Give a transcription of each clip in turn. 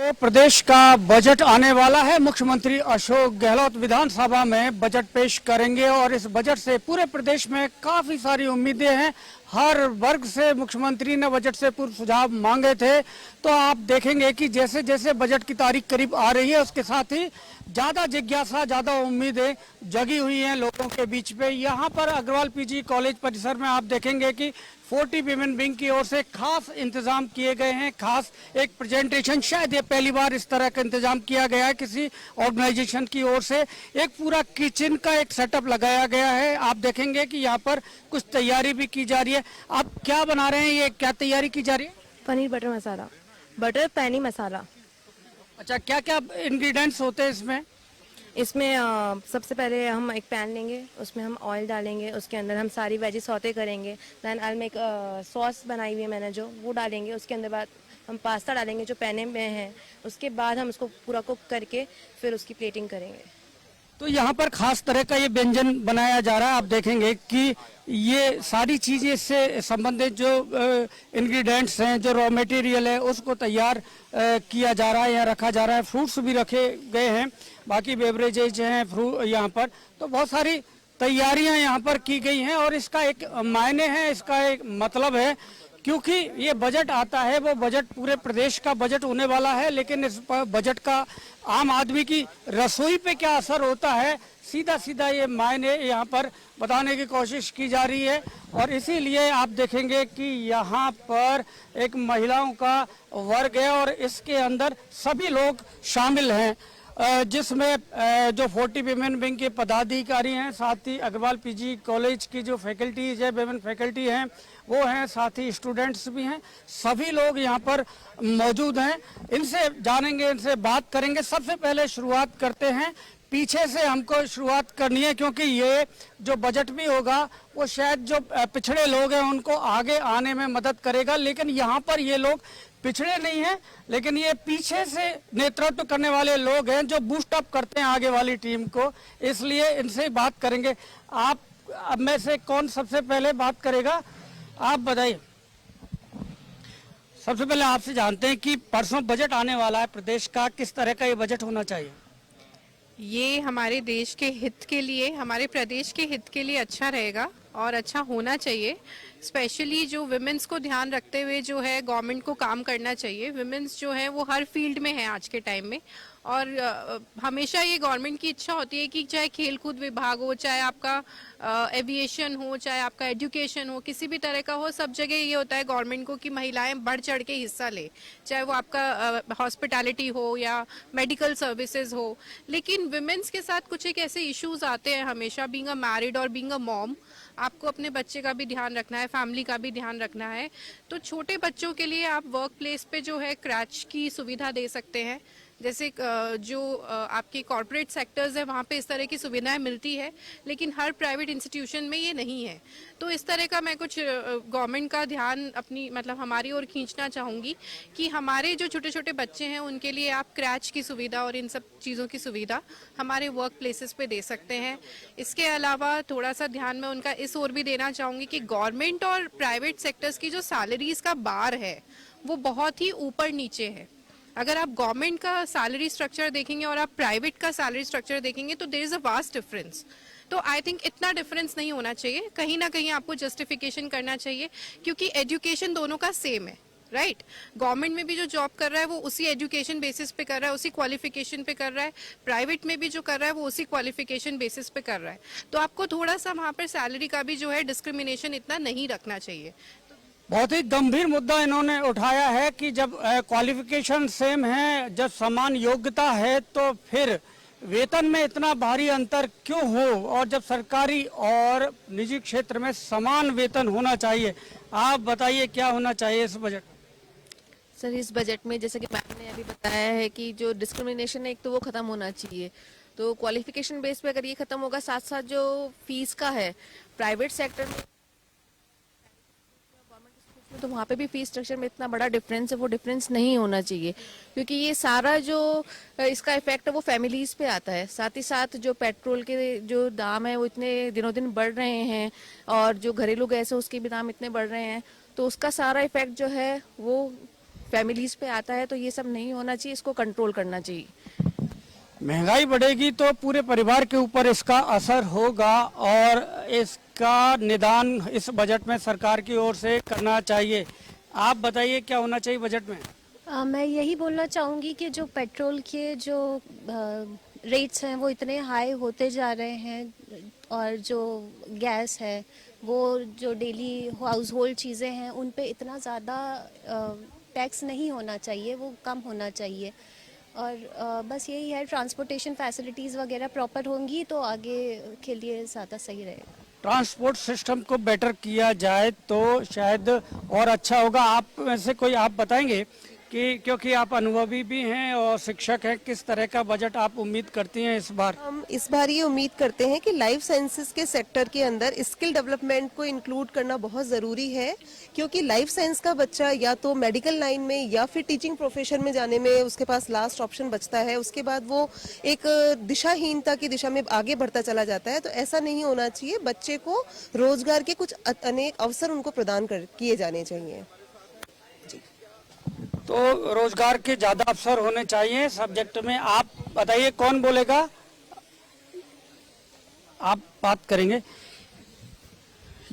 तो प्रदेश का बजट आने वाला है। मुख्यमंत्री अशोक गहलोत विधानसभा में बजट पेश करेंगे और इस बजट से पूरे प्रदेश में काफी सारी उम्मीदें हैं। हर वर्ग से मुख्यमंत्री ने बजट से पूर्व सुझाव मांगे थे। तो आप देखेंगे कि जैसे जैसे बजट की तारीख करीब आ रही है उसके साथ ही ज्यादा जिज्ञासा, ज्यादा उम्मीदें जगी हुई हैं लोगों के बीच पे। यहाँ पर अग्रवाल पीजी कॉलेज परिसर में आप देखेंगे कि 40 विमेन विंग की ओर से खास इंतजाम किए गए हैं। खास एक प्रेजेंटेशन, शायद ये पहली बार इस तरह का इंतजाम किया गया है किसी ऑर्गेनाइजेशन की ओर से। एक पूरा किचन का एक सेटअप लगाया गया है। आप देखेंगे कि यहाँ पर कुछ तैयारी भी की जा रही है। आप क्या बना रहे हैं, ये क्या तैयारी की जा रही है? पनीर बटर मसाला, बटर पैनी मसाला। अच्छा, क्या क्या इंग्रेडिएंट्स होते हैं इसमें? इसमें सबसे पहले हम एक पैन लेंगे, उसमें हम ऑयल डालेंगे, उसके अंदर हम सारी वेजिस सौते करेंगे। दैन आई मेक सॉस बनाई हुई है मैंने जो, वो डालेंगे। उसके अंदर बाद हम पास्ता डालेंगे जो पैने में है। उसके बाद हम उसको पूरा कुक करके फिर उसकी प्लेटिंग करेंगे। तो यहाँ पर खास तरह का ये व्यंजन बनाया जा रहा है। आप देखेंगे कि ये सारी चीजें इससे संबंधित जो इंग्रेडिएंट्स हैं, जो रॉ मटेरियल है, उसको तैयार किया जा रहा है, यहाँ रखा जा रहा है। फ्रूट्स भी रखे गए हैं, बाकी बेवरेजेज हैं फ्रूट यहाँ पर। तो बहुत सारी तैयारियां यहाँ पर की गई हैं और इसका एक मायने है, इसका एक मतलब है। क्योंकि ये बजट आता है, वो बजट पूरे प्रदेश का बजट होने वाला है, लेकिन इस बजट का आम आदमी की रसोई पे क्या असर होता है, सीधा सीधा ये मायने यहाँ पर बताने की कोशिश की जा रही है। और इसीलिए आप देखेंगे कि यहाँ पर एक महिलाओं का वर्ग है और इसके अंदर सभी लोग शामिल हैं, जिसमें जो 40 विमेन विंग के पदाधिकारी हैं, साथ ही अग्रवाल पीजी कॉलेज की जो फैकल्टीज है, विमेन फैकल्टी हैं वो हैं, साथ ही स्टूडेंट्स भी हैं। सभी लोग यहाँ पर मौजूद हैं। इनसे जानेंगे, इनसे बात करेंगे। सबसे पहले शुरुआत करते हैं, पीछे से हमको शुरुआत करनी है, क्योंकि ये जो बजट भी होगा वो शायद जो पिछड़े लोग हैं उनको आगे आने में मदद करेगा। लेकिन यहाँ पर ये लोग पिछड़े नहीं हैं, लेकिन ये पीछे से नेतृत्व करने वाले लोग हैं जो बूस्ट अप करते हैं आगे वाली टीम को। इसलिए इनसे बात करेंगे। आप अब में से कौन सबसे पहले बात करेगा? आप बताइए। सबसे पहले आपसे जानते हैं कि परसों बजट आने वाला है प्रदेश का, किस तरह का ये बजट होना चाहिए? ये हमारे देश के हित के लिए, हमारे प्रदेश के हित के लिए अच्छा रहेगा और अच्छा होना चाहिए। स्पेशली जो विमेंस को ध्यान रखते हुए जो है गवर्नमेंट को काम करना चाहिए। विमेंस जो है वो हर फील्ड में है आज के टाइम में, और हमेशा ये गवर्नमेंट की इच्छा होती है कि चाहे खेल कूद विभाग हो, चाहे आपका एविएशन हो, चाहे आपका एजुकेशन हो, किसी भी तरह का हो, सब जगह ये होता है गवर्नमेंट को कि महिलाएं बढ़ चढ़ के हिस्सा ले, चाहे वो आपका हॉस्पिटैलिटी हो या मेडिकल सर्विसेज हो। लेकिन विमेंस के साथ कुछ एक ऐसे इश्यूज आते हैं हमेशा, बीइंग अ मैरिड और बीइंग अ मॉम। आपको अपने बच्चे का भी ध्यान रखना है, फैमिली का भी ध्यान रखना है। तो छोटे बच्चों के लिए आप वर्क प्लेस पे जो है क्रैच की सुविधा दे सकते हैं। जैसे जो आपके कॉर्पोरेट सेक्टर्स है वहाँ पे इस तरह की सुविधाएं मिलती है, लेकिन हर प्राइवेट इंस्टीट्यूशन में ये नहीं है। तो इस तरह का मैं कुछ गवर्नमेंट का ध्यान अपनी मतलब हमारी ओर खींचना चाहूँगी कि हमारे जो छोटे छोटे बच्चे हैं उनके लिए आप क्रैच की सुविधा और इन सब चीज़ों की सुविधा हमारे वर्क प्लेसेस पे दे सकते हैं। इसके अलावा थोड़ा सा ध्यान में उनका इस ओर भी देना चाहूँगी कि गवर्नमेंट और प्राइवेट सेक्टर्स की जो सैलरीज का बार है वो बहुत ही ऊपर नीचे है। अगर आप गवर्नमेंट का सैलरी स्ट्रक्चर देखेंगे और आप प्राइवेट का सैलरी स्ट्रक्चर देखेंगे तो there is a vast difference. तो आई थिंक इतना डिफरेंस नहीं होना चाहिए। कहीं ना कहीं आपको जस्टिफिकेशन करना चाहिए, क्योंकि एजुकेशन दोनों का सेम है, राइट? गवर्नमेंट में भी जो जॉब कर रहा है वो उसी एजुकेशन बेसिस पे कर रहा है, उसी क्वालिफिकेशन पे कर रहा है। प्राइवेट में भी जो कर रहा है वो उसी क्वालिफिकेशन बेसिस पे कर रहा है। तो आपको थोड़ा सा वहाँ पर सैलरी का भी जो है डिस्क्रिमिनेशन इतना नहीं रखना चाहिए। बहुत ही गंभीर मुद्दा इन्होंने उठाया है कि जब क्वालिफिकेशन सेम है, जब समान योग्यता है, तो फिर वेतन में इतना भारी अंतर क्यों हो, और जब सरकारी और निजी क्षेत्र में समान वेतन होना चाहिए। आप बताइए क्या होना चाहिए इस बजट? सर, इस बजट में जैसे कि मैम ने अभी बताया है कि जो डिस्क्रिमिनेशन है एक तो वो खत्म होना चाहिए। तो क्वालिफिकेशन बेस पे अगर ये खत्म होगा, साथ साथ जो फीस का है प्राइवेट सेक्टर में तो वहाँ पे भी फीस स्ट्रक्चर में इतना बड़ा डिफरेंस है, वो डिफरेंस नहीं होना चाहिए। क्योंकि ये सारा जो इसका इफेक्ट है वो फैमिलीज पे आता है। साथ ही साथ जो पेट्रोल के जो दाम है वो इतने दिनों दिन बढ़ रहे हैं, और जो घरेलू गैस है उसके भी दाम इतने बढ़ रहे हैं, तो उसका सारा इफेक्ट जो है वो फैमिलीज पे आता है, तो ये सब नहीं होना चाहिए, इसको कंट्रोल करना चाहिए। महंगाई बढ़ेगी तो पूरे परिवार के ऊपर इसका असर होगा और इसका निदान इस बजट में सरकार की ओर से करना चाहिए। आप बताइए क्या होना चाहिए बजट में? मैं यही बोलना चाहूँगी कि जो पेट्रोल के जो रेट्स हैं वो इतने हाई होते जा रहे हैं और जो गैस है वो जो डेली हाउस होल्ड चीज़ें हैं उन पे इतना ज़्यादा टैक्स नहीं होना चाहिए, वो कम होना चाहिए। और बस यही है, ट्रांसपोर्टेशन फैसिलिटीज़ वगैरह प्रॉपर होंगी तो आगे के लिए ज़्यादा सही रहेगा। ट्रांसपोर्ट सिस्टम को बेटर किया जाए तो शायद और अच्छा होगा। आप में से कोई आप बताएंगे कि क्योंकि आप अनुभवी भी हैं और शिक्षक हैं, किस तरह का बजट आप उम्मीद करती हैं इस बार? हम इस बार ये उम्मीद करते हैं कि लाइफ साइंसेस के सेक्टर के अंदर स्किल डेवलपमेंट को इंक्लूड करना बहुत ज़रूरी है, क्योंकि लाइफ साइंस का बच्चा या तो मेडिकल लाइन में या फिर टीचिंग प्रोफेशन में जाने में उसके पास लास्ट ऑप्शन बचता है, उसके बाद वो एक दिशाहीनता की दिशा में आगे बढ़ता चला जाता है। तो ऐसा नहीं होना चाहिए, बच्चे को रोजगार के कुछ अनेक अवसर उनको प्रदान किए जाने चाहिए। तो रोजगार के ज्यादा अवसर होने चाहिए सब्जेक्ट में। आप बताइए कौन बोलेगा? आप बात करेंगे।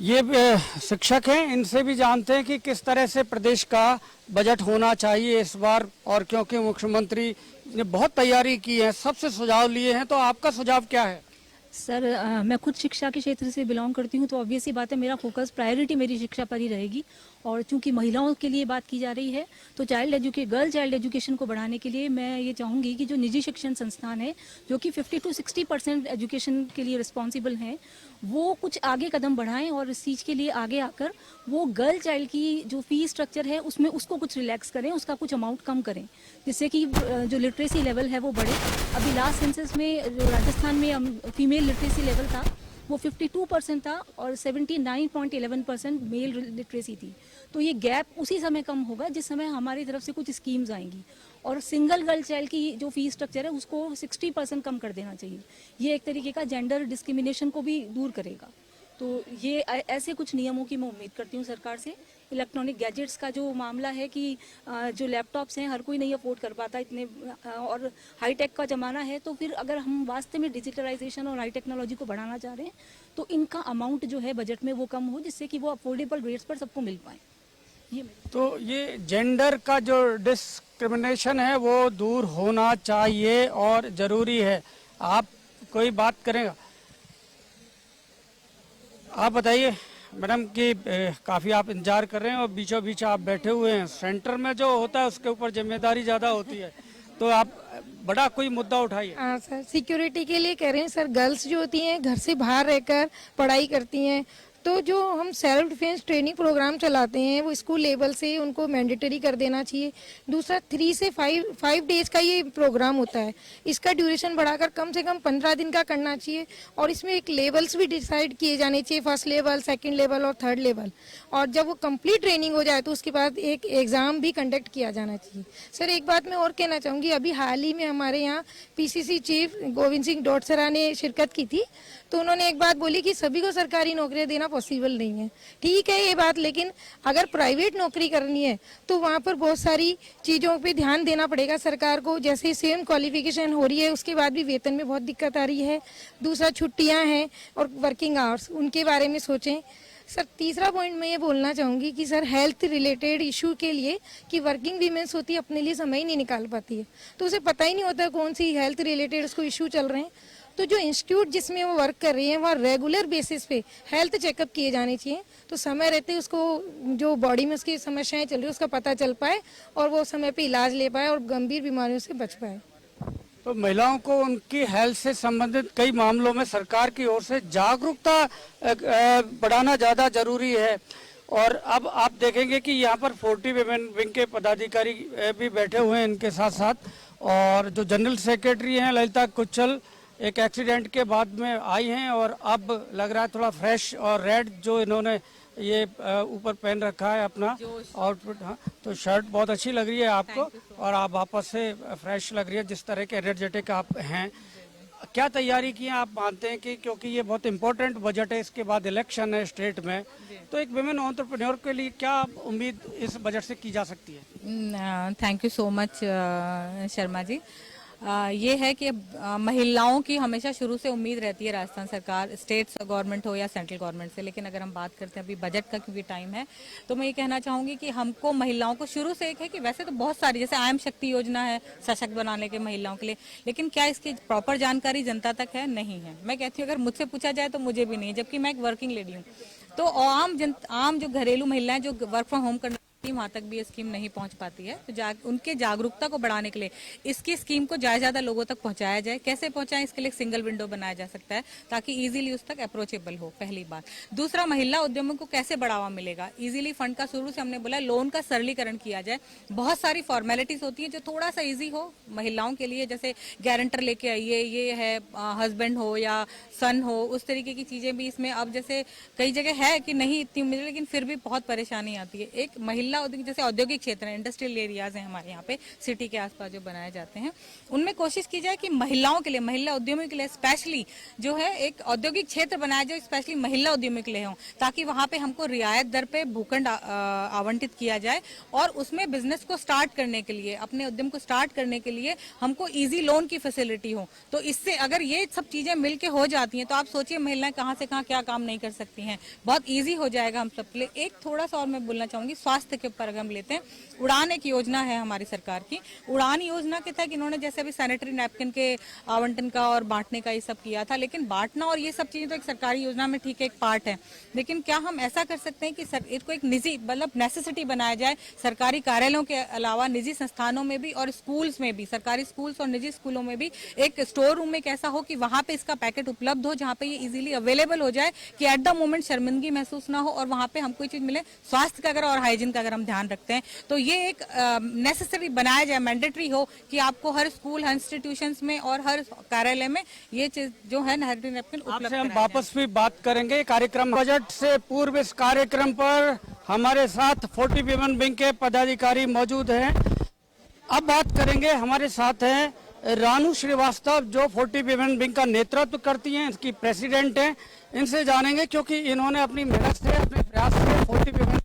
ये शिक्षक हैं, इनसे भी जानते हैं कि किस तरह से प्रदेश का बजट होना चाहिए इस बार। और क्योंकि मुख्यमंत्री ने बहुत तैयारी की है, सबसे सुझाव लिए हैं, तो आपका सुझाव क्या है? सर मैं खुद शिक्षा के क्षेत्र से बिलोंग करती हूँ, तो ऑब्वियस ही बात है मेरा फोकस प्रायोरिटी मेरी शिक्षा पर ही रहेगी। और चूंकि महिलाओं के लिए बात की जा रही है तो गर्ल चाइल्ड एजुकेशन को बढ़ाने के लिए मैं ये चाहूँगी कि जो निजी शिक्षण संस्थान है जो कि 50 to 60% एजुकेशन के लिए रिस्पॉन्सिबल हैं, वो कुछ आगे कदम बढ़ाएं और इस चीज़ के लिए आगे आकर वो गर्ल चाइल्ड की जो फीस स्ट्रक्चर है उसमें उसको कुछ रिलैक्स करें, उसका कुछ अमाउंट कम करें, जिससे कि जो लिटरेसी लेवल है वो बढ़े। अभी लास्ट सेंसस में जो राजस्थान में फीमेल लिटरेसी लेवल था वो 52% था और 79.11% मेल लिटरेसी थी। तो ये गैप उसी समय कम होगा जिस समय हमारी तरफ से कुछ स्कीम्स आएंगी। और सिंगल गर्ल चाइल्ड की जो फीस स्ट्रक्चर है उसको 60% कम कर देना चाहिए। ये एक तरीके का जेंडर डिस्क्रिमिनेशन को भी दूर करेगा। तो ये ऐसे कुछ नियमों की मैं उम्मीद करती हूँ सरकार से। इलेक्ट्रॉनिक गैजेट्स का जो मामला है कि जो लैपटॉप्स हैं हर कोई नहीं अफोर्ड कर पाता इतने, और हाईटेक का ज़माना है, तो फिर अगर हम वास्तव में डिजिटलाइजेशन और हाई टेक्नोलॉजी को बढ़ाना चाह रहे हैं तो इनका अमाउंट जो है बजट में वो कम हो, जिससे कि वो अफोर्डेबल रेट्स पर सबको मिल पाए। तो ये जेंडर का जो डिस्क्रिमिनेशन है वो दूर होना चाहिए और ज़रूरी है। आप कोई बात करेगा? आप बताइए मैडम कि काफ़ी आप इंतजार कर रहे हैं और बीचों बीच आप बैठे हुए हैं। सेंटर में जो होता है उसके ऊपर जिम्मेदारी ज़्यादा होती है, तो आप बड़ा कोई मुद्दा उठाइए। हाँ सर, सिक्योरिटी के लिए कह रहे हैं सर। गर्ल्स जो होती हैं घर से बाहर रहकर पढ़ाई करती हैं, तो जो हम सेल्फ डिफेंस ट्रेनिंग प्रोग्राम चलाते हैं वो स्कूल लेवल से उनको मैंडेटरी कर देना चाहिए। दूसरा 3 से 5 डेज का ये प्रोग्राम होता है, इसका ड्यूरेशन बढ़ाकर कम से कम 15 दिन का करना चाहिए। और इसमें एक लेवल्स भी डिसाइड किए जाने चाहिए, फर्स्ट लेवल, सेकंड लेवल और थर्ड लेवल। और जब वो कंप्लीट ट्रेनिंग हो जाए तो उसके बाद एक एग्ज़ाम भी कंडक्ट किया जाना चाहिए। सर एक बात मैं और कहना चाहूँगी, अभी हाल ही में हमारे यहाँ PCC चीफ गोविंद सिंह डोटसरा ने शिरकत की थी, तो उन्होंने एक बात बोली कि सभी को सरकारी नौकरियां देना पॉसिबल नहीं है। ठीक है ये बात, लेकिन अगर प्राइवेट नौकरी करनी है तो वहाँ पर बहुत सारी चीज़ों पे ध्यान देना पड़ेगा सरकार को। जैसे सेम क्वालिफिकेशन हो रही है उसके बाद भी वेतन में बहुत दिक्कत आ रही है। दूसरा छुट्टियाँ हैं और वर्किंग आवर्स, उनके बारे में सोचें। सर तीसरा पॉइंट मैं ये बोलना चाहूँगी कि सर हेल्थ रिलेटेड इशू के लिए कि वर्किंग वीमेंस होती है अपने लिए समय ही नहीं निकाल पाती है, तो उसे पता ही नहीं होता कौन सी हेल्थ रिलेटेड उसको इशू चल रहे हैं। तो जो इंस्टीट्यूट जिसमें वो वर्क कर रही है वहाँ रेगुलर बेसिस पे हेल्थ चेकअप किए जाने चाहिए, तो समय रहते उसको जो बॉडी में उसकी समस्याएं चल रही है उसका पता चल पाए और वो समय पे इलाज ले पाए और गंभीर बीमारियों से बच पाए। तो महिलाओं को उनकी हेल्थ से संबंधित कई मामलों में सरकार की ओर से जागरूकता बढ़ाना ज़्यादा जरूरी है। और अब आप देखेंगे कि यहाँ पर 40 विमेन विंग के पदाधिकारी भी बैठे हुए हैं इनके साथ साथ, और जो जनरल सेक्रेटरी हैं ललिता कुचल एक एक्सीडेंट के बाद में आई हैं और अब लग रहा है थोड़ा फ्रेश, और रेड जो इन्होंने ये ऊपर पहन रखा है अपना आउटफिट। हाँ, तो शर्ट बहुत अच्छी लग रही है आपको और आप वापस से फ्रेश लग रही है जिस तरह के एनर्जेटिक आप हैं। क्या तैयारी की है? आप मानते हैं कि क्योंकि ये बहुत इंपॉर्टेंट बजट है, इसके बाद इलेक्शन है स्टेट में, तो एक विमेन एंटरप्रेन्योर के लिए क्या उम्मीद इस बजट से की जा सकती है? Thank you so much Sharma ji. ये है कि महिलाओं की हमेशा शुरू से उम्मीद रहती है राजस्थान सरकार, स्टेट गवर्नमेंट हो या सेंट्रल गवर्नमेंट से, लेकिन अगर हम बात करते हैं अभी बजट का क्योंकि टाइम है, तो मैं ये कहना चाहूंगी कि हमको महिलाओं को शुरू से एक है कि वैसे तो बहुत सारी, जैसे आयम शक्ति योजना है सशक्त बनाने के महिलाओं के लिए, लेकिन क्या इसकी प्रॉपर जानकारी जनता तक है? नहीं है। मैं कहती हूँ अगर मुझसे पूछा जाए तो मुझे भी नहीं, जबकि मैं एक वर्किंग लेडी हूँ। तो आम जो घरेलू महिलाएं जो वर्क फ्रॉम होम करना, वहां तक भी ये स्कीम नहीं पहुंच पाती है। तो उनके जागरूकता को बढ़ाने के लिए इसकी स्कीम को ज्यादा लोगों तक पहुंचाया जाए। कैसे पहुंचाएं? इसके लिए एक सिंगल विंडो बनाया जा सकता है ताकि इजीली उस तक अप्रोचेबल हो, पहली बात। दूसरा, महिला उद्यमों को कैसे बढ़ावा मिलेगा? इजीली फंड का शुरू से हमने बोला लोन का सरलीकरण किया जाए। बहुत सारी फॉर्मेलिटीज होती है जो थोड़ा सा ईजी हो महिलाओं के लिए, जैसे गारंटर लेके आइए, ये है हस्बैंड हो या सन हो, उस तरीके की चीजें भी इसमें अब जैसे कई जगह है कि नहीं इतनी मिले, लेकिन फिर भी बहुत परेशानी आती है। एक महिला उद्योग, जैसे औद्योगिक क्षेत्र है, इंडस्ट्रियल एरियाज हैं हमारे यहाँ पे सिटी के आसपास जो बनाए जाते हैं, उनमें कोशिश की जाए कि महिलाओं के लिए, महिला उद्यमियों के लिए स्पेशली जो है एक औद्योगिक क्षेत्र बनाया जाए स्पेशली महिला उद्यमियों के लिए हो, ताकि वहां पे हमको रियायत दर पे भूखंड आवंटित किया जाए और उसमें बिजनेस को स्टार्ट करने के लिए, अपने उद्यम को स्टार्ट करने के लिए हमको इजी लोन की फैसिलिटी हो। तो इससे अगर ये सब चीजें मिलके हो जाती हैं तो आप सोचिए महिलाएं कहाँ से कहाँ क्या काम नहीं कर सकती हैं, बहुत ईजी हो जाएगा हम सबके लिए। एक थोड़ा सा और मैं बोलना चाहूंगी स्वास्थ्य के ऊपर हम लेते हैं। उड़ान एक योजना है हमारी सरकार की। उड़ान योजना के तहत इन्होंने जैसे अभी सैनिटरी नैपकिन के आवंटन का और बांटने का ये सब किया था, लेकिन बांटना और ये सब चीजें तो एक सरकारी योजना में ठीक है, एक पार्ट है, लेकिन क्या हम ऐसा कर सकते हैं कि इसको एक निजी मतलब नेसेसिटी बनाया जाए, सरकारी कार्यालयों के अलावा निजी संस्थानों में भी और स्कूल्स में भी, सरकारी स्कूल्स और निजी स्कूलों में भी एक स्टोर रूम एक ऐसा हो कि वहां पे इसका पैकेट उपलब्ध हो, जहां पे ये इजीली अवेलेबल हो जाए कि एट द मोमेंट शर्मिंदगी महसूस ना हो और वहां पे हमको चीज मिले। स्वास्थ्य का अगर और हाइजीन का अगर हम ध्यान रखते हैं तो ये एक नेसेसरी बनाया जाए, मैंडेटरी हो कि आपको हर स्कूल, हर इंस्टीट्यूशंस में और हर कार्यालय में ये चीज जो है सैनिटरी नैपकिन उपलब्ध आपसे हम वापस भी बात करेंगे। कार्यक्रम बजट से पूर्व इस कार्यक्रम पर हमारे साथ 40 विमेन विंग के पदाधिकारी मौजूद हैं। अब बात करेंगे, हमारे साथ हैं रानू श्रीवास्तव जो 40 विमेन विंग का नेतृत्व करती हैं, इसकी प्रेसिडेंट हैं। इनसे जानेंगे क्योंकि इन्होंने अपनी मेहनत से, अपने प्रयास से 40 विमेन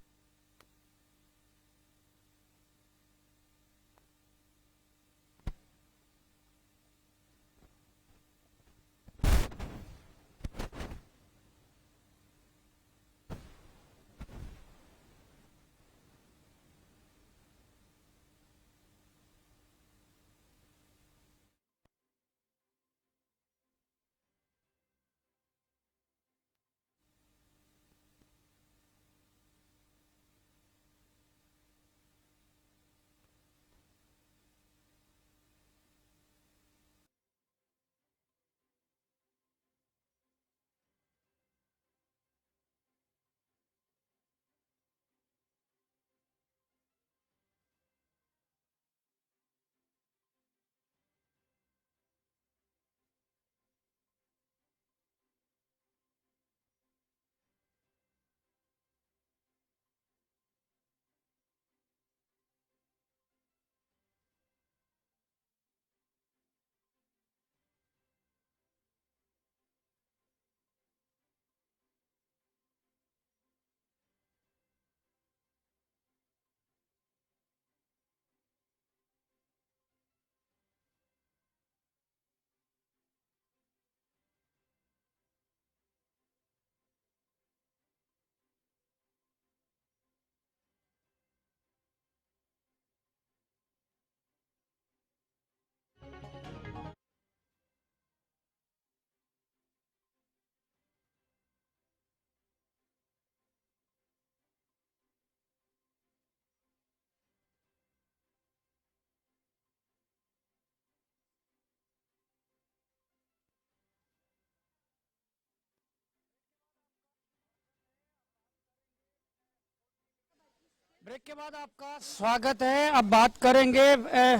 ब्रेक के बाद आपका स्वागत है। अब बात करेंगे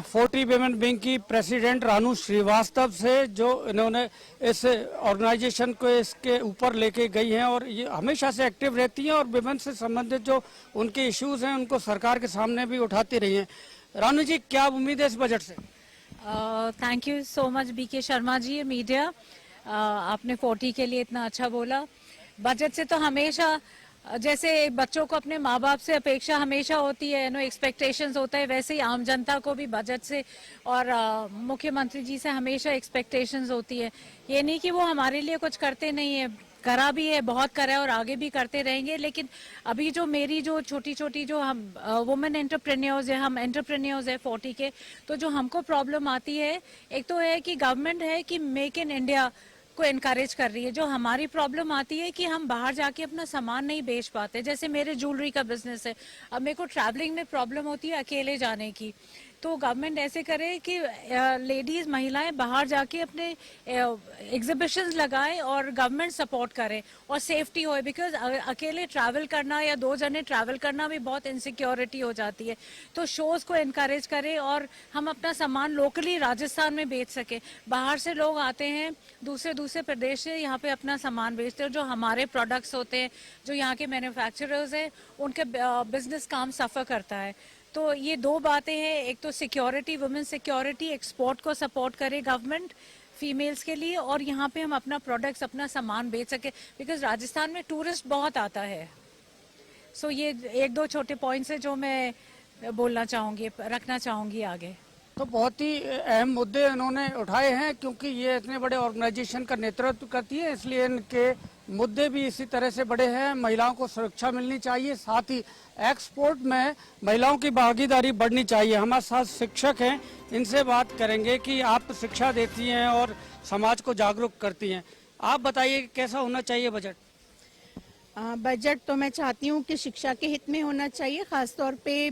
40 विमेन विंग की प्रेसिडेंट रानू श्रीवास्तव से, जो इन्होंने इस ऑर्गेनाइजेशन को इसके ऊपर लेके गई हैं और ये हमेशा से एक्टिव रहती हैं और विमेन से संबंधित जो उनके इश्यूज हैं उनको सरकार के सामने भी उठाती रही हैं। रानू जी, क्या उम्मीद है इस बजट से? Thank you so much BK Sharma ji, media. आपने 40 के लिए इतना अच्छा बोला। बजट से तो हमेशा जैसे बच्चों को अपने माँ बाप से अपेक्षा हमेशा होती है, एक्सपेक्टेशंस होता है, वैसे ही आम जनता को भी बजट से और मुख्यमंत्री जी से हमेशा एक्सपेक्टेशंस होती है। ये नहीं कि वो हमारे लिए कुछ करते नहीं है, करा भी है, बहुत करा है और आगे भी करते रहेंगे। लेकिन अभी जो मेरी जो छोटी छोटी जो हम वुमेन एंटरप्रेन्योर्स है, हम एंटरप्रेन्योर्स है 40 के, तो जो हमको प्रॉब्लम आती है, एक तो है कि गवर्नमेंट है कि मेक इन इंडिया को एनकरेज कर रही है। जो हमारी प्रॉब्लम आती है कि हम बाहर जाके अपना सामान नहीं बेच पाते। जैसे मेरे ज्वेलरी का बिजनेस है, अब मेरे को ट्रैवलिंग में प्रॉब्लम होती है अकेले जाने की, तो गवर्नमेंट ऐसे करे कि लेडीज महिलाएं बाहर जाके अपने एग्जीबिशंस लगाएं और गवर्नमेंट सपोर्ट करे और सेफ्टी हो, बिकॉज अकेले ट्रैवल करना या 2 जने ट्रैवल करना भी बहुत इनसिक्योरिटी हो जाती है। तो शोज को एनकरेज करें और हम अपना सामान लोकली राजस्थान में बेच सके। बाहर से लोग आते हैं दूसरे प्रदेश से, यहाँ पे अपना सामान बेचते हैं। जो हमारे प्रोडक्ट्स होते हैं, जो यहाँ के मैन्युफैक्चरर्स हैं, उनके बिजनेस काम सफर करता है। तो ये 2 बातें हैं, एक तो सिक्योरिटी, वुमेन सिक्योरिटी, एक्सपोर्ट को सपोर्ट करे गवर्नमेंट फीमेल्स के लिए, और यहाँ पे हम अपना प्रोडक्ट्स, अपना सामान बेच सके, बिकॉज राजस्थान में टूरिस्ट बहुत आता है। सो ये 1-2 छोटे पॉइंट्स है जो मैं बोलना चाहूँगी, रखना चाहूँगी आगे। तो बहुत ही अहम मुद्दे इन्होंने उठाए हैं, क्योंकि ये इतने बड़े ऑर्गेनाइजेशन का नेतृत्व करती है, इसलिए इनके मुद्दे भी इसी तरह से बड़े हैं। महिलाओं को सुरक्षा मिलनी चाहिए, साथ ही एक्सपोर्ट में महिलाओं की भागीदारी बढ़नी चाहिए। हमारे साथ शिक्षक हैं, इनसे बात करेंगे कि आप शिक्षा देती हैं और समाज को जागरूक करती हैं। आप बताइए कैसा होना चाहिए बजट? बजट तो मैं चाहती हूँ कि शिक्षा के हित में होना चाहिए, खासतौर पे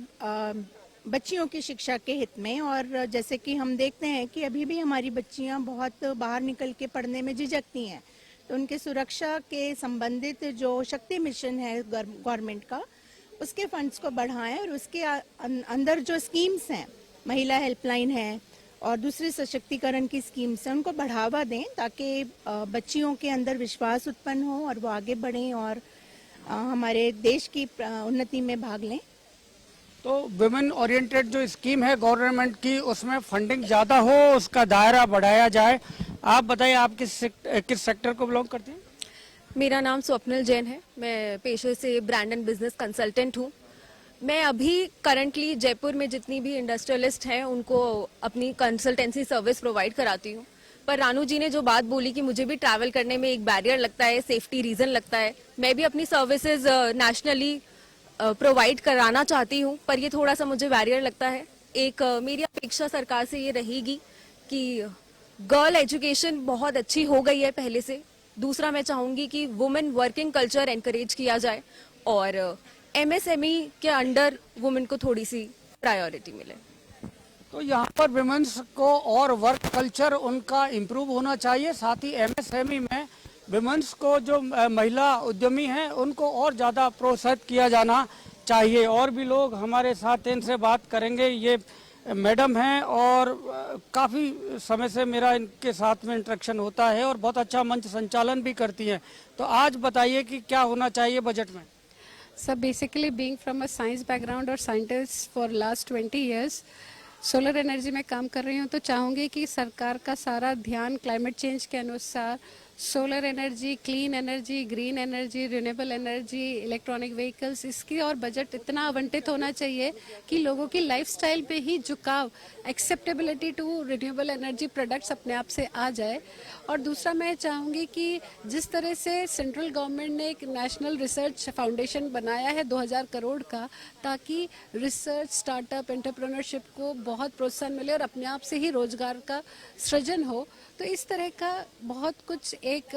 बच्चियों की शिक्षा के हित में। और जैसे कि हम देखते हैं कि अभी भी हमारी बच्चियां बहुत बाहर निकल के पढ़ने में झिझकती हैं, तो उनके सुरक्षा के संबंधित जो शक्ति मिशन है गवर्नमेंट का, उसके फंड्स को बढ़ाएं और उसके अंदर जो स्कीम्स हैं, महिला हेल्पलाइन है और दूसरी सशक्तिकरण की स्कीम्स हैं, उनको बढ़ावा दें ताकि बच्चियों के अंदर विश्वास उत्पन्न हो और वो आगे बढ़ें और हमारे देश की उन्नति में भाग लें। तो वुमेन ओरिएंटेड जो स्कीम है गवर्नमेंट की, उसमें फंडिंग ज़्यादा हो, उसका दायरा बढ़ाया जाए। आप बताइए, आप किस सेक्टर को बिलोंग करते हैं? मेरा नाम स्वप्निल जैन है, मैं पेशे से ब्रांड एंड बिजनेस कंसल्टेंट हूँ। मैं अभी करंटली जयपुर में जितनी भी इंडस्ट्रियलिस्ट हैं उनको अपनी कंसल्टेंसी सर्विस प्रोवाइड कराती हूँ। पर रानू जी ने जो बात बोली कि मुझे भी ट्रैवल करने में एक बैरियर लगता है, सेफ्टी रीजन लगता है, मैं भी अपनी सर्विसेज नेशनली प्रोवाइड कराना चाहती हूँ, पर ये थोड़ा सा मुझे बैरियर लगता है। एक मेरी अपेक्षा सरकार से ये रहेगी कि गर्ल एजुकेशन बहुत अच्छी हो गई है पहले से। दूसरा, मैं चाहूंगी कि वुमेन वर्किंग कल्चर एनकरेज किया जाए और एमएसएमई के अंडर वुमेन को थोड़ी सी प्रायोरिटी मिले। तो यहाँ पर विमेंस को और वर्क कल्चर उनका इम्प्रूव होना चाहिए, साथ ही एमएसएमई में विमेंस को जो महिला उद्यमी हैं उनको और ज़्यादा प्रोत्साहित किया जाना चाहिए। और भी लोग हमारे साथ इनसे बात करेंगे। ये मैडम हैं और काफ़ी समय से मेरा इनके साथ में इंटरेक्शन होता है और बहुत अच्छा मंच संचालन भी करती हैं। तो आज बताइए कि क्या होना चाहिए बजट में? Sir, basically being from a science background और scientist for last 20 years solar energy में काम कर रही हूँ, तो चाहूँगी कि सरकार का सारा ध्यान क्लाइमेट चेंज के अनुसार solar energy, clean energy, green energy, renewable energy, electronic vehicles, इसकी और बजट इतना आवंटित होना चाहिए कि लोगों की लाइफस्टाइल पे ही झुकाव, acceptability to renewable energy products अपने आप से आ जाए। और दूसरा, मैं चाहूँगी कि जिस तरह से सेंट्रल गवर्नमेंट ने एक नेशनल रिसर्च फाउंडेशन बनाया है 2000 करोड़ का, ताकि रिसर्च, स्टार्टअप, एंटरप्रेन्योरशिप को बहुत प्रोत्साहन मिले और अपने आप से ही रोजगार का सृजन हो, तो इस तरह का बहुत कुछ एक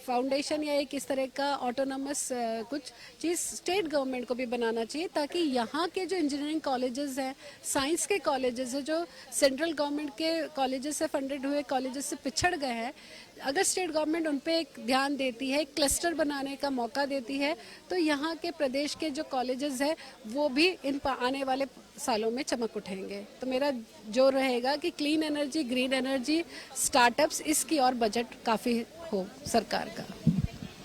फाउंडेशन या एक इस तरह का ऑटोनमस कुछ चीज़ स्टेट गवर्नमेंट को भी बनाना चाहिए, ताकि यहाँ के जो इंजीनियरिंग कॉलेजेस हैं, साइंस के कॉलेजेस हैं, जो सेंट्रल गवर्नमेंट के कॉलेजेस से फंडेड हुए कॉलेजेस से पिछड़ गए हैं, अगर स्टेट गवर्नमेंट उन पे एक ध्यान देती है, एक क्लस्टर बनाने का मौका देती है, तो यहाँ के प्रदेश के जो कॉलेजेस हैं वो भी इन आने वाले सालों में चमक उठेंगे। तो मेरा जोर रहेगा कि clean energy, green energy, startups, इसकी और बजट काफ़ी हो सरकार का।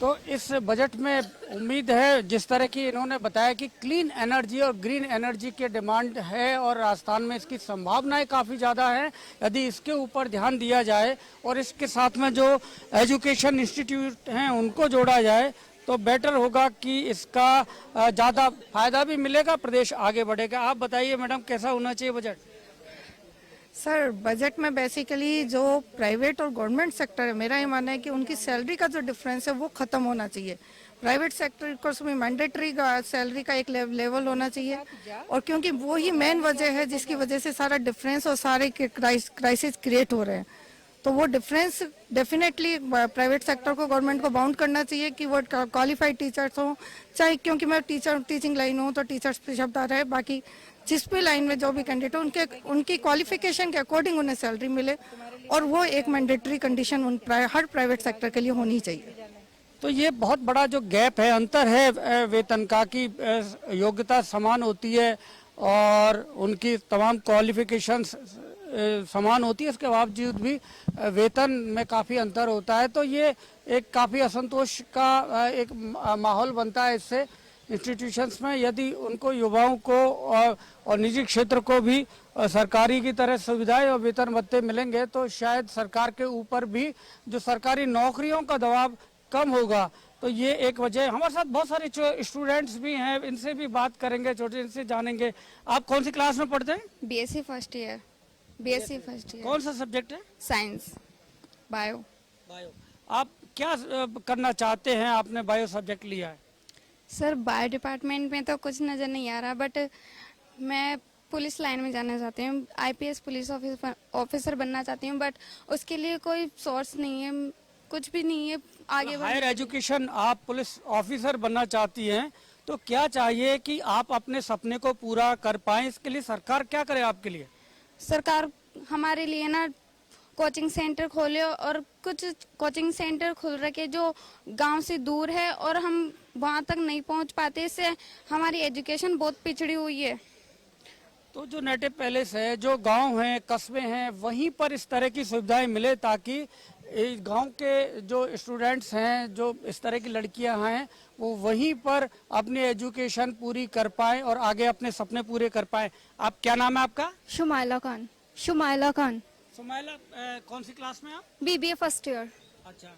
तो इस बजट में उम्मीद है, जिस तरह की इन्होंने बताया कि क्लीन एनर्जी और ग्रीन एनर्जी की डिमांड है और राजस्थान में इसकी संभावनाएं काफ़ी ज़्यादा हैं। यदि इसके ऊपर ध्यान दिया जाए और इसके साथ में जो एजुकेशन इंस्टीट्यूट हैं उनको जोड़ा जाए तो बेटर होगा कि इसका ज़्यादा फायदा भी मिलेगा, प्रदेश आगे बढ़ेगा। आप बताइए मैडम, कैसा होना चाहिए बजट? सर, बजट में बेसिकली जो प्राइवेट और गवर्नमेंट सेक्टर है, मेरा ये मानना है कि उनकी सैलरी का जो डिफरेंस है वो खत्म होना चाहिए। प्राइवेट सेक्टर को उसमें मैंडेटरी सैलरी का एक लेवल होना चाहिए, और क्योंकि वो ही मेन वजह है जिसकी वजह से सारा डिफरेंस और सारे क्राइसिस क्रिएट हो रहे हैं। तो वो डिफरेंस डेफिनेटली प्राइवेट सेक्टर को, गवर्नमेंट को बाउंड करना चाहिए कि वो क्वालिफाइड टीचर्स हों, चाहे, क्योंकि मैं टीचिंग लाइन हूँ तो टीचर्स पे शब्द आ रहा है, बाकी जिस भी लाइन में जो भी कैंडिडेट हो उनकी क्वालिफिकेशन के अकॉर्डिंग उन्हें सैलरी मिले, और वो एक मैंडेटरी कंडीशन हर प्राइवेट सेक्टर के लिए होनी चाहिए। तो ये बहुत बड़ा जो गैप है, अंतर है वेतन का, कि योग्यता समान होती है और उनकी तमाम क्वालिफिकेशंस समान होती है, इसके बावजूद भी वेतन में काफ़ी अंतर होता है। तो ये एक काफ़ी असंतोष का एक माहौल बनता है इससे इंस्टीट्यूशंस में। यदि उनको, युवाओं को और निजी क्षेत्र को भी सरकारी की तरह सुविधाएं और वेतन भत्ते मिलेंगे तो शायद सरकार के ऊपर भी जो सरकारी नौकरियों का दबाव कम होगा। तो ये एक वजह। हमारे साथ बहुत सारे स्टूडेंट्स भी हैं, इनसे भी बात करेंगे, छोटे इनसे जानेंगे। आप कौन सी क्लास में पढ़ते हैं? BSc first year. BSc first year. कौन सा सब्जेक्ट है? Science, bio. बायो। आप क्या करना चाहते हैं? आपने बायो सब्जेक्ट लिया है। सर, बायो डिपार्टमेंट में तो कुछ नज़र नहीं आ रहा, बट मैं पुलिस लाइन में जाना चाहती हूँ, आईपीएस पुलिस ऑफिसर बनना चाहती हूँ, बट उसके लिए कोई सोर्स नहीं है, कुछ भी नहीं है आगे। हायर एजुकेशन, आप पुलिस ऑफिसर बनना चाहती हैं, तो क्या चाहिए कि आप अपने सपने को पूरा कर पाएं? इसके लिए सरकार क्या करे आपके लिए? सरकार हमारे लिए ना कोचिंग सेंटर खोले, और कुछ कोचिंग सेंटर खुल रखे जो गांव से दूर है और हम वहां तक नहीं पहुंच पाते, इससे हमारी एजुकेशन बहुत पिछड़ी हुई है। तो जो नेटिव पैलेस है, जो गांव हैं, कस्बे हैं, वहीं पर इस तरह की सुविधाएं मिले ताकि गांव के जो स्टूडेंट्स हैं, जो इस तरह की लड़कियां हैं, वो वहीं पर अपनी एजुकेशन पूरी कर पाएं और आगे अपने सपने पूरे कर पाएं। आप, क्या नाम है आपका? शुमाइला खान। शुमाइला खान। सुमाइला, कौन सी क्लास में आप? BBA first year. अच्छा,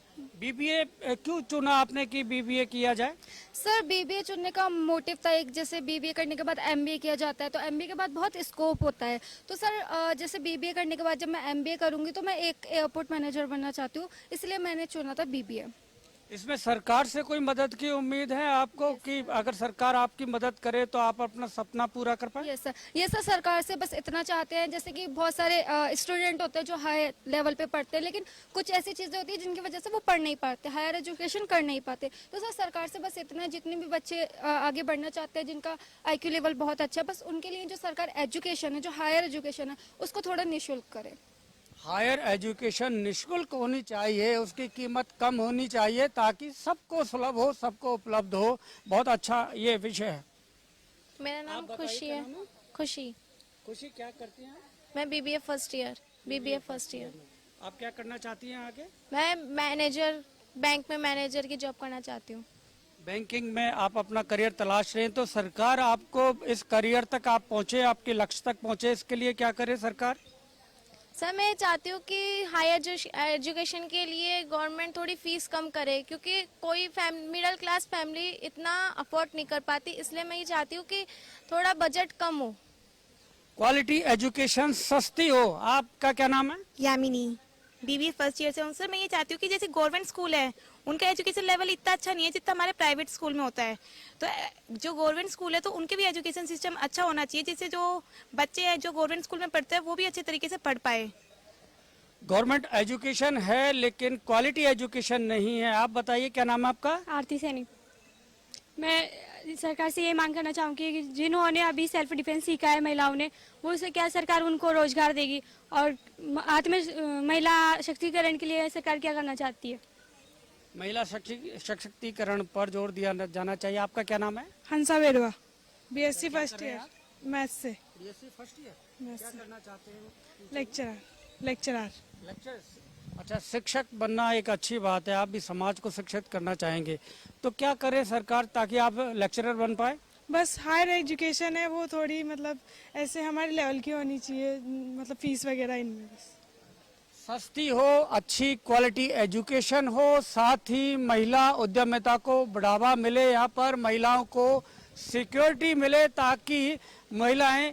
बीबीए क्यों चुना आपने कि बीबीए किया जाए? सर, बीबीए चुनने का मोटिव था एक, जैसे बीबीए करने के बाद एमबीए किया जाता है, तो एमबीए के बाद बहुत स्कोप होता है। तो सर, जैसे बीबीए करने के बाद जब मैं एमबीए करूंगी तो मैं एक एयरपोर्ट मैनेजर बनना चाहती हूँ, इसलिए मैंने चुना था बीबीए। इसमें सरकार से कोई मदद की उम्मीद है आपको कि अगर सरकार आपकी मदद करे तो आप अपना सपना पूरा कर पाए? यस सर, ये सर, सरकार से बस इतना चाहते हैं, जैसे कि बहुत सारे स्टूडेंट होते हैं जो हाई लेवल पे पढ़ते हैं, लेकिन कुछ ऐसी चीज़ें होती हैं जिनकी वजह से वो पढ़ नहीं पाते, हायर एजुकेशन कर नहीं पाते। तो सर, सरकार से बस इतना, जितने भी बच्चे आगे बढ़ना चाहते हैं, जिनका आईक्यू लेवल बहुत अच्छा है, बस उनके लिए जो सरकार एजुकेशन है, जो हायर एजुकेशन है, उसको थोड़ा निःशुल्क करे। हायर एजुकेशन निःशुल्क होनी चाहिए, उसकी कीमत कम होनी चाहिए ताकि सबको सुलभ हो, सबको उपलब्ध हो। बहुत अच्छा ये विषय है। मेरा नाम खुशी है। खुशी। खुशी, क्या करती हैं? मैं BBA first year. BBA first year. आप क्या करना चाहती हैं आगे? मैं मैनेजर, बैंक में मैनेजर की जॉब करना चाहती हूँ। बैंकिंग में आप अपना करियर तलाश रहे हैं, तो सरकार आपको इस करियर तक आप पहुंचे, आपके लक्ष्य तक पहुंचे, इसके लिए क्या करे सरकार? सर, मैं चाहती हूँ कि हायर एजुकेशन के लिए गवर्नमेंट थोड़ी फीस कम करे, क्योंकि कोई मिडिल क्लास फैमिली इतना अफोर्ड नहीं कर पाती, इसलिए मैं ये चाहती हूँ कि थोड़ा बजट कम हो, क्वालिटी एजुकेशन सस्ती हो। आपका क्या नाम है? यामिनी। बीबीए फर्स्ट ईयर से हूँ सर। मैं ये चाहती हूँ कि जैसे गवर्नमेंट स्कूल है, उनका एजुकेशन लेवल इतना अच्छा नहीं है जितना हमारे प्राइवेट स्कूल में होता है। तो जो गवर्नमेंट स्कूल है तो उनके भी एजुकेशन सिस्टम अच्छा होना चाहिए, जिससे जो बच्चे हैं जो गवर्नमेंट स्कूल में पढ़ते हैं वो भी अच्छे तरीके से पढ़ पाए। गवर्नमेंट एजुकेशन है लेकिन क्वालिटी एजुकेशन नहीं है। आप बताइए, क्या नाम है आपका? आरती सैनी। मैं सरकार से ये मांग करना चाहूँगी कि जिन्होंने अभी सेल्फ डिफेंस सीखा है महिलाओं ने, वो उसे क्या सरकार उनको रोजगार देगी, और महिला शक्तिकरण के लिए सरकार क्या करना चाहती है? महिला सशक्तिकरण पर जोर दिया जाना चाहिए। आपका क्या नाम है? Hansa Berua. BSc first year, maths से। बीएससी फर्स्ट ईयर, क्या करना चाहते हैं? लेक्चरर। लेक्चर्स। अच्छा, शिक्षक बनना एक अच्छी बात है, आप भी समाज को शिक्षित करना चाहेंगे, तो क्या करे सरकार ताकि आप लेक्चरर बन पाए? बस हायर एजुकेशन है वो थोड़ी मतलब ऐसे हमारे लेवल की होनी चाहिए, मतलब फीस वगैरह इनमें बस सस्ती हो, अच्छी क्वालिटी एजुकेशन हो, साथ ही महिला उद्यमिता को बढ़ावा मिले, यहाँ पर महिलाओं को सिक्योरिटी मिले ताकि महिलाएं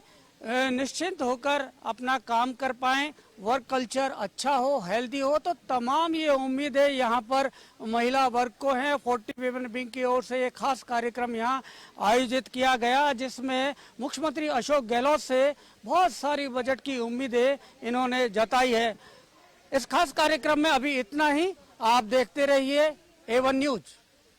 निश्चिंत होकर अपना काम कर पाएं, वर्क कल्चर अच्छा हो, हेल्दी हो। तो तमाम ये उम्मीद है यहाँ पर महिला वर्ग को है। 40 विमेन विंग की ओर से एक खास कार्यक्रम यहाँ आयोजित किया गया जिसमें मुख्यमंत्री अशोक गहलोत से बहुत सारी बजट की उम्मीदें इन्होंने जताई है। इस खास कार्यक्रम में अभी इतना ही। आप देखते रहिए A1 न्यूज।